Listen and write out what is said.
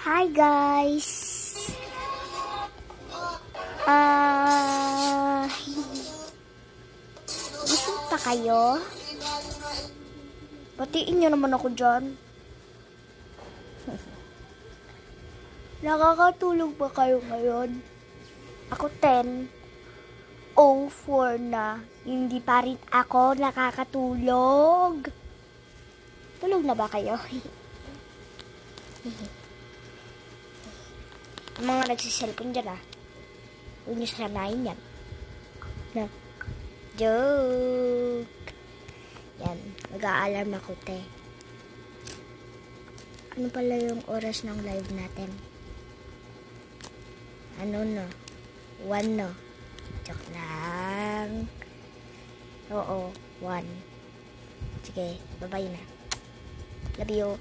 Hi guys! Gising pa kayo? Batiin nyo naman ako dyan. Nakakatulog ba kayo ngayon? Ako 10:04 na. Hindi pa rin ako nakakatulog. Tulog na ba kayo? Ang mga nagsiselfon dyan huwag nyo sasamahin yan. Na. Joke. Yan. Mag-a-alarm ako, te. Ano pala yung oras ng live natin? Ano no? 1 no? Joke lang. Oo, 1. Sige, bye-bye na. Love you.